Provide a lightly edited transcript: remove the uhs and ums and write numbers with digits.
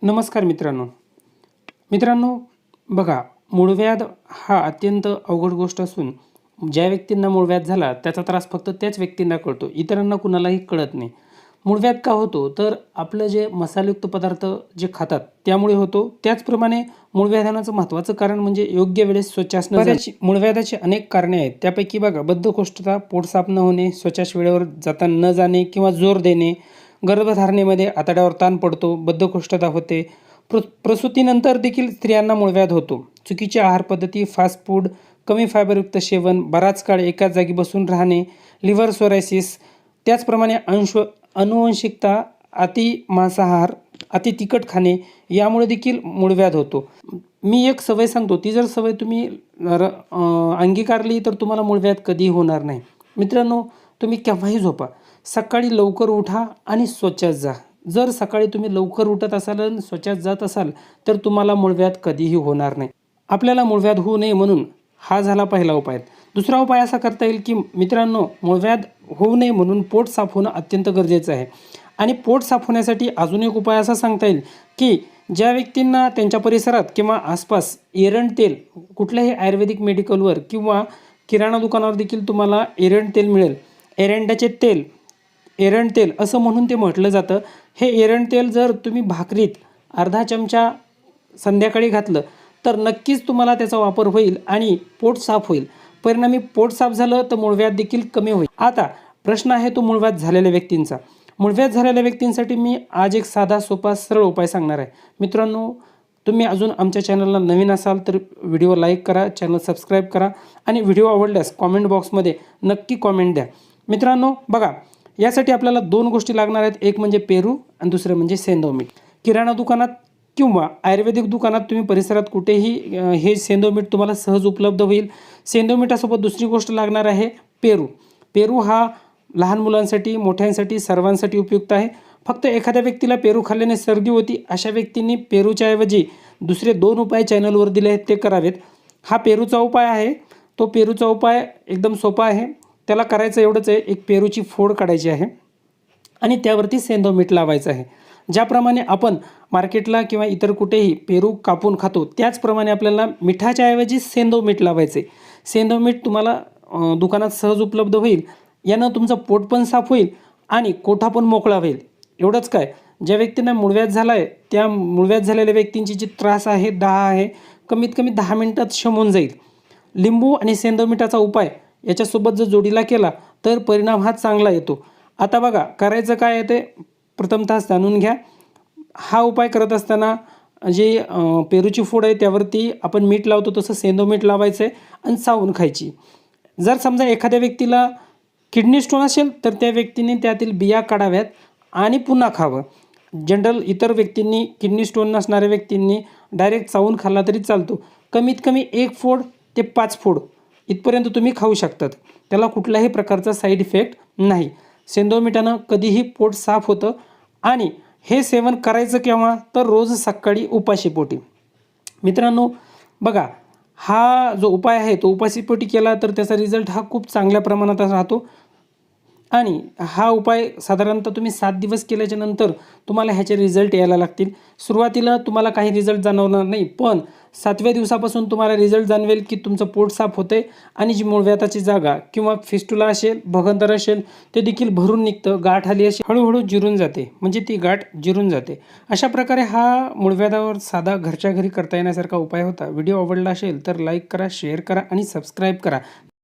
नमस्कार मित्रांनो, बघा, मूळव्याध हा अत्यंत अवघड गोष्ट असून ज्या व्यक्तींना मूळव्याध झाला त्याचा त्रास फक्त त्याच व्यक्तींना कळतो, इतरांना कुणालाही कळत नाही. मूळव्याध का होतो तर आपलं जे मसालयुक्त पदार्थ जे खातात त्यामुळे होतो. त्याचप्रमाणे मूळव्याधाचं महत्त्वाचं कारण म्हणजे योग्य वेळेस त्वचा नसणे. मूळव्याधाची अनेक कारणे आहेत, त्यापैकी बघा, बद्धकोष्ठता, पोट साफ न होणे, त्वचा वेळेवर जाता न जाणे किंवा जोर देणे, गर्भधारणेमध्ये आतड्यावर ताण पडतो, बद्धकोष्ठता होते, प्रसूतीनंतर देखील स्त्रियांना मूळव्याध होतो. चुकीची आहार पद्धती, फास्ट फूड, कमी फायबरयुक्त सेवन, बराच काळ एकाच जागी बसून राहणे, लिव्हर सोरायसिस, त्याचप्रमाणे अनुवंशिकता, अति मांसाहार, अति तिखट खाणे यामुळे देखील मूळव्याध होतो. मी एक सवय सांगतो, ती जर सवय तुम्ही अंगीकारली तर तुम्हाला मूळव्याध कधीही होणार नाही. मित्रांनो, तुम्ही केव्हाही झोपा, सकाळी लवकर उठा आणि स्वच्छात जा. जर सकाळी तुम्ही लवकर उठत असाल आणि स्वच्छात जात असाल तर तुम्हाला मूळव्याध कधीही होणार नाही. आपल्याला मूळव्याध होऊ नये म्हणून हा झाला पहिला उपाय. दुसरा उपाय असा करता येईल की मित्रांनो, मूळव्याध होऊ नये म्हणून पोट साफ होणं अत्यंत गरजेचं आहे. आणि पोट साफ होण्यासाठी अजून एक उपाय असा सांगता येईल की ज्या व्यक्तींना त्यांच्या परिसरात किंवा आसपास एरंड तेल, कुठल्याही आयुर्वेदिक मेडिकलवर किंवा किराणा दुकानावर देखील तुम्हाला एरंड तेल मिळेल. एरंडाचे तेल, एरंड तेल असं म्हणून ते म्हटलं जातं. हे एरंड तेल जर तुम्ही भाकरीत अर्धा चमचा संध्याकाळी घातलं तर नक्कीच तुम्हाला त्याचा वापर होईल आणि पोट साफ होईल. परिणामी पोट साफ झालं तर मूळव्याध देखील कमी होईल. आता प्रश्न आहे तो मूळव्याध झालेल्या व्यक्तींचा. मूळव्याध झालेल्या व्यक्तींसाठी मी आज एक साधा, सोपा, सरळ उपाय सांगणार आहे. मित्रांनो, तुम्ही अजून आमच्या चॅनलला नवीन असाल तर व्हिडिओ लाईक करा, चॅनल सबस्क्राईब करा आणि व्हिडिओ आवडल्यास कॉमेंट बॉक्समध्ये नक्की कॉमेंट द्या. मित्रांनो बघा, यासाठी आपल्याला दोन गोष्टी लागणार आहेत. एक म्हणजे पेरू आणि दुसरं म्हणजे सेंधव मीठ. किराणा दुकानात किंवा आयुर्वेदिक दुकानात तुम्ही परिसरात कुठेही हे सेंधव मीठ तुम्हाला सहज उपलब्ध होईल. सेंधव मिठासोबत दुसरी गोष्ट लागणार आहे पेरू. पेरू हा लहान मुलांसाठी, मोठ्यांसाठी, सर्वांसाठी उपयुक्त आहे. फक्त एखाद्या व्यक्तीला पेरू खाल्ल्याने सर्दी होती, अशा व्यक्तींनी पेरूच्या ऐवजी दुसरे दोन उपाय चॅनलवर दिले आहेत ते करावेत. हा पेरूचा उपाय आहे. तो पेरूचा उपाय एकदम सोपा आहे. त्याला करायचं एवढंच आहे, एक पेरूची फोड काढायची आहे आणि त्यावरती सेंधव मीठ लावायचं आहे. ज्याप्रमाणे आपण मार्केटला किंवा इतर कुठेही पेरू कापून खातो त्याचप्रमाणे आपल्याला मिठाच्या ऐवजी सेंधव मीठ लावायचे. सेंधव मीठ तुम्हाला दुकानात सहज उपलब्ध होईल. यानं तुमचं पोट पण साफ होईल आणि कोठा पण मोकळा होईल. एवढंच काय, ज्या व्यक्तींना मूळव्याध झाला आहे त्या मूळव्याध झालेल्या व्यक्तींची जी त्रास आहे, दाह आहे, कमीत कमी 10 मिनिटात शमून जाईल. लिंबू आणि सेंधव मिठाचा उपाय याच्यासोबत जर जोडीला केला तर परिणाम हा चांगला येतो. आता बघा, करायचं काय आहे ते प्रथमतः जाणून घ्या. हा उपाय करत असताना जे पेरूची फोड आहे त्यावरती आपण मीठ लावतो तसं सेंधव मीठ लावायचं आहे आणि चावून खायची. जर समजा एखाद्या व्यक्तीला किडनी स्टोन असेल तर त्या व्यक्तीने त्यातील बिया काढाव्यात आणि पुन्हा खावं. जनरल इतर व्यक्तींनी, किडनी स्टोन नसणाऱ्या व्यक्तींनी डायरेक्ट चावून खाल्ला तरी चालतो. कमीत कमी 1 फोड ते 5 फोड इथपर्यंत तुम्ही खाऊ शकतात. त्याला कुठल्याही प्रकारचा साईड इफेक्ट नाही. सेंधव मिठानं कधीही पोट साफ होतं. आणि हे सेवन करायचं केव्हा तर रोज सकाळी उपाशीपोटी. मित्रांनो बघा, हा जो उपाय आहे तो उपाशीपोटी केला तर त्याचा रिझल्ट हा खूप चांगल्या प्रमाणात राहतो. आणि हा उपाय साधारणतः तुम्ही 7 दिवस केल्याच्या नंतर तुम्हाला ह्याचे रिझल्ट यायला लागतील. सुरुवातीला तुम्हाला काही रिझल्ट जाणवणार नाही, पण 7व्या दिवसापासून तुम्हाला रिझल्ट जाणवेल की तुमचं पोट साफ होते आणि जी मूळव्याधाची जागा किंवा फिस्टुला असेल, भगंदर असेल ते देखील भरून निघतं. गाठ आली अशी हळूहळू जिरून जाते, म्हणजे ती गाठ जिरून जाते. अशा प्रकारे हा मूळव्याधावर साधा घरच्या घरी करता येण्यासारखा उपाय होता. व्हिडिओ आवडला असेल तर लाईक करा, शेअर करा आणि सबस्क्राईब करा.